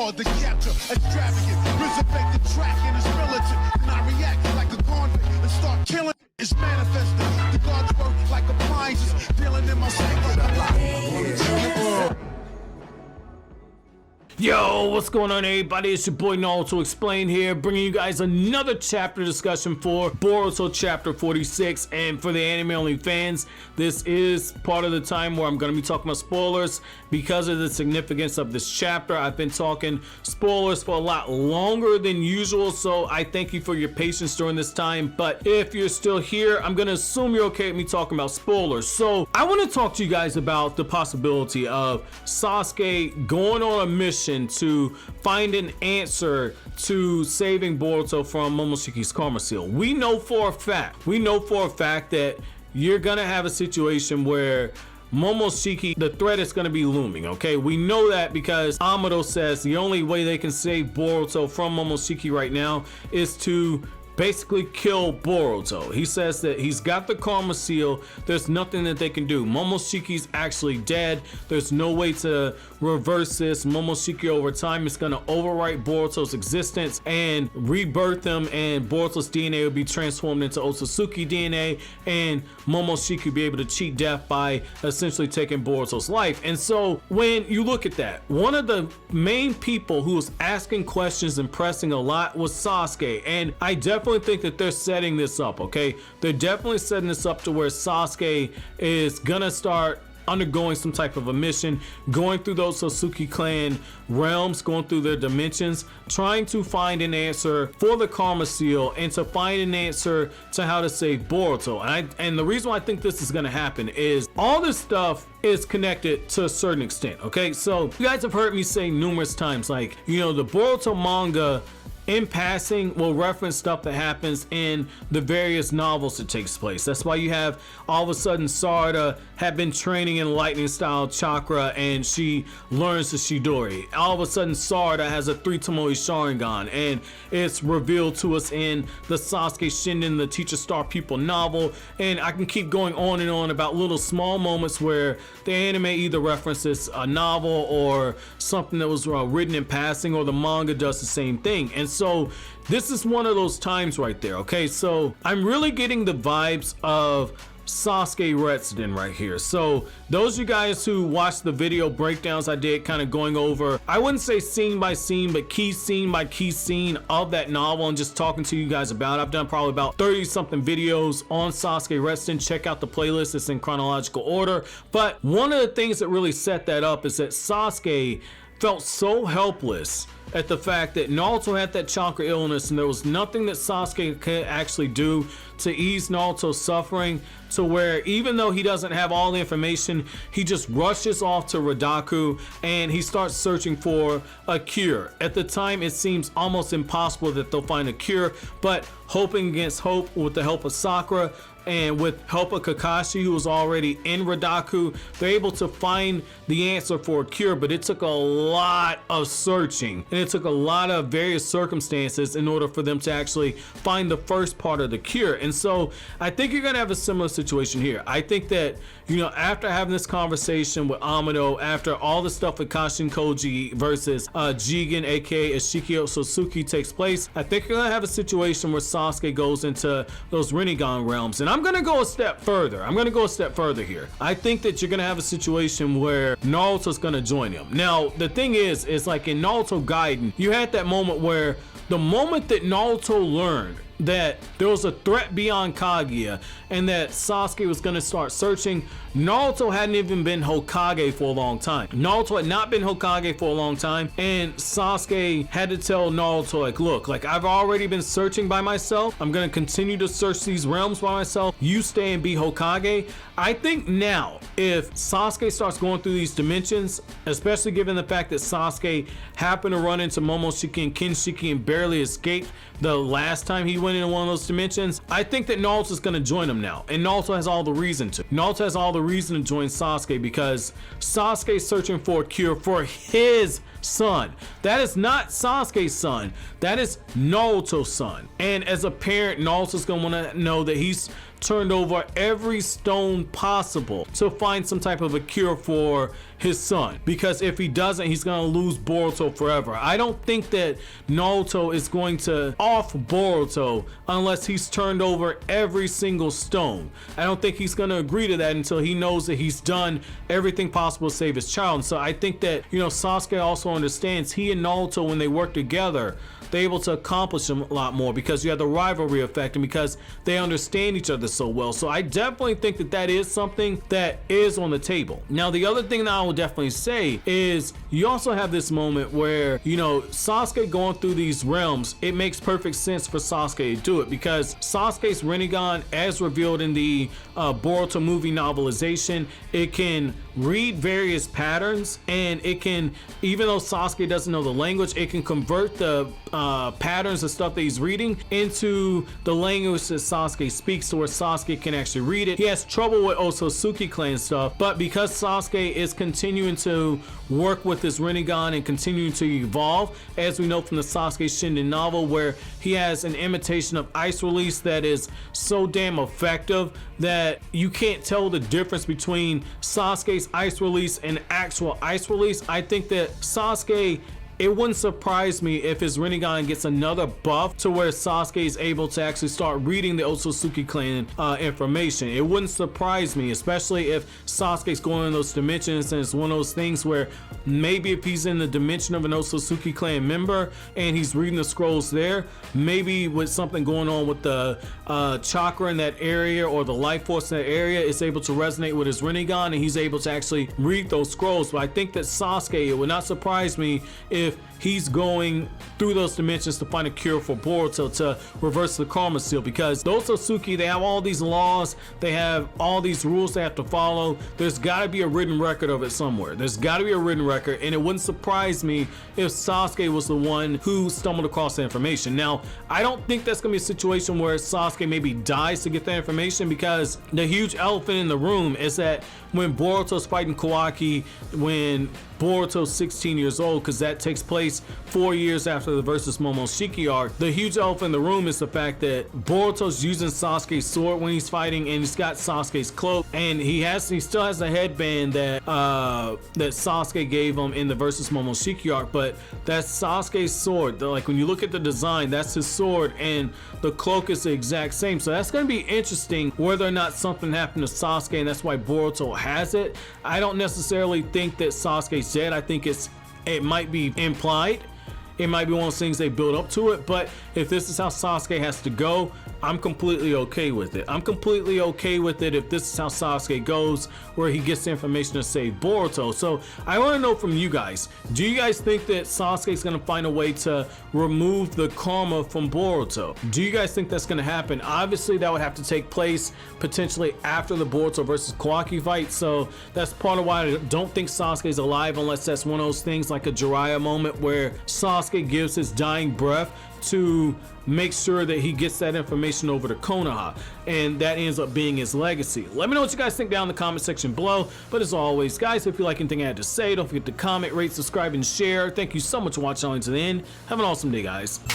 hard to capture, extravagant, resurrect the track and it's militant. And I react like a convict and start killing. It's manifesting. The gods work like appliances, dealing in my psyche. Yo, what's going on, everybody? It's your boy Naruto Explained here, bringing you guys another chapter discussion for Boruto Chapter 46. And for the anime only fans, this is part of the time where I'm going to be talking about spoilers because of the significance of this chapter. I've been talking spoilers for a lot longer than usual, so I thank you for your patience during this time. But if you're still here, I'm going to assume you're okay with me talking about spoilers. So I want to talk to you guys about the possibility of Sasuke going on a mission to find an answer to saving Boruto from Momoshiki's karma seal. We know for a fact that you're gonna have a situation where Momoshiki, the threat is going to be looming, okay? We know that because Amado says the only way they can save Boruto from Momoshiki right now is to basically kill Boruto. He says that he's got the karma seal. There's nothing that they can do. Momoshiki's actually dead. There's no way to reverse this. Momoshiki over time is going to overwrite Boruto's existence and rebirth him, and Boruto's DNA will be transformed into Otsutsuki DNA, and Momoshiki will be able to cheat death by essentially taking Boruto's life. And so when you look at that, one of the main people who was asking questions and pressing a lot was Sasuke, and I definitely think that they're setting this up, okay? They're definitely setting this up to where Sasuke is gonna start undergoing some type of a mission, going through those Otsutsuki clan realms, going through their dimensions, trying to find an answer for the karma seal and to find an answer to how to save Boruto. And the reason why I think this is going to happen is all this stuff is connected to a certain extent, okay? So you guys have heard me say numerous times, like, you know, the Boruto manga in passing will reference stuff that happens in the various novels that takes place. That's why you have all of a sudden Sarada had been training in lightning style chakra and she learns the Chidori. All of a sudden Sarada has a 3 Tomoe Sharingan, and it's revealed to us in the Sasuke Shinden, the Teacher Star Pupil novel. And I can keep going on and on about little small moments where the anime either references a novel or something that was written in passing, or the manga does the same thing. And so this is one of those times right there, okay? So I'm really getting the vibes of Sasuke Retsuden right here. So those of you guys who watched the video breakdowns I did, kind of going over, I wouldn't say scene by scene, but key scene by key scene of that novel, and just talking to you guys about it. I've done probably about 30 something videos on Sasuke Retsuden. Check out the playlist, it's in chronological order. But one of the things that really set that up is that Sasuke felt so helpless at the fact that Naruto had that chakra illness, and there was nothing that Sasuke could actually do to ease Naruto's suffering, to where even though he doesn't have all the information, he just rushes off to Radaku and he starts searching for a cure. At the time, it seems almost impossible that they'll find a cure, but hoping against hope, with the help of Sakura and with help of Kakashi, who was already in Radaku, they're able to find the answer for a cure. But it took a lot of searching, and it took a lot of various circumstances in order for them to actually find the first part of the cure. And so I think you're gonna have a similar situation here. I think that, you know, after having this conversation with Amado, after all the stuff with Kashin Koji versus Jigen, aka Ashiki Otsutsuki, takes place, I think you're gonna have a situation where Sasuke goes into those Rinnegan realms. And I'm gonna go a step further. Here. I think that you're gonna have a situation where Naruto's gonna join him. Now, the thing is like in Naruto Gaiden, you had that moment where the moment that Naruto learned that there was a threat beyond Kaguya and that Sasuke was going to start searching, Naruto hadn't even been Hokage for a long time. Naruto had not been Hokage for a long time, and Sasuke had to tell Naruto, like, look, like, I've already been searching by myself. I'm going to continue to search these realms by myself. You stay and be Hokage. I think now, if Sasuke starts going through these dimensions, especially given the fact that Sasuke happened to run into Momoshiki and Kinshiki and barely escaped the last time he went into one of those dimensions, I think that Naruto's going to join him now, and Naruto has all the reason to. Naruto has all the reason to join Sasuke because Sasuke's searching for a cure for his son. That is not Sasuke's son. That is Naruto's son. And as a parent, Naruto's going to want to know that he's turned over every stone possible to find some type of a cure for his son, because if he doesn't, he's gonna lose Boruto forever. I don't think that Naruto is going to off Boruto unless he's turned over every single stone. I don't think he's gonna agree to that until he knows that he's done everything possible to save his child. And so I think that, you know, Sasuke also understands he and Naruto, when they work together, they're able to accomplish a lot more because you have the rivalry effect and because they understand each other so well. So I definitely think that that is something that is on the table. Now, the other thing that I will definitely say is you also have this moment where, you know, Sasuke going through these realms, it makes perfect sense for Sasuke to do it because Sasuke's Rinnegan, as revealed in the Boruto movie novelization, it can read various patterns, and it can, even though Sasuke doesn't know the language, it can convert the patterns and stuff that he's reading into the language that Sasuke speaks, to where Sasuke can actually read it. He has trouble with Otsutsuki clan stuff, but because Sasuke is continuing to work with his Rinnegan and continuing to evolve, as we know from the Sasuke Shinden novel, where he has an imitation of ice release that is so damn effective that you can't tell the difference between Sasuke's ice release and actual ice release. I think that Sasuke, it wouldn't surprise me if his Rinnegan gets another buff to where Sasuke is able to actually start reading the Otsutsuki clan information. It wouldn't surprise me, especially if Sasuke's going in those dimensions, and it's one of those things where maybe if he's in the dimension of an Otsutsuki clan member and he's reading the scrolls there, maybe with something going on with the chakra in that area or the life force in that area, it's able to resonate with his Rinnegan and he's able to actually read those scrolls. But I think that Sasuke, it would not surprise me if he's going through those dimensions to find a cure for Boruto to reverse the karma seal, because those Otsutsuki, they have all these laws, they have all these rules they have to follow. There's got to be a written record of it somewhere. There's got to be a written record, and it wouldn't surprise me if Sasuke was the one who stumbled across the information. Now, I don't think that's gonna be a situation where Sasuke maybe dies to get that information, because the huge elephant in the room is that when Boruto's fighting Kawaki, when Boruto's 16 years old, because that takes place 4 years after the versus Momoshiki arc, the huge elephant in the room is the fact that Boruto's using Sasuke's sword when he's fighting, and he's got Sasuke's cloak, and he still has the headband that that Sasuke gave him in the versus Momoshiki arc, but that's Sasuke's sword. Like, when you look at the design, that's his sword, and the cloak is the exact same. So that's going to be interesting whether or not something happened to Sasuke and that's why Boruto has it. I don't necessarily think that Sasuke's dead. I think it might be implied. It might be one of those things they build up to it, but if this is how Sasuke has to go, I'm completely okay with it. I'm completely okay with it if this is how Sasuke goes, where he gets the information to save Boruto. So I want to know from you guys, do you guys think that Sasuke's going to find a way to remove the karma from Boruto? Do you guys think that's going to happen? Obviously, that would have to take place potentially after the Boruto versus Kawaki fight, so that's part of why I don't think Sasuke's alive, unless that's one of those things like a Jiraiya moment where Sasuke gives his dying breath to make sure that he gets that information over to Konoha, and that ends up being his legacy. Let me know what you guys think down in the comment section below. But as always, guys, if you like anything I had to say, don't forget to comment, rate, subscribe, and share. Thank you so much for watching all the way to the end. Have an awesome day, guys.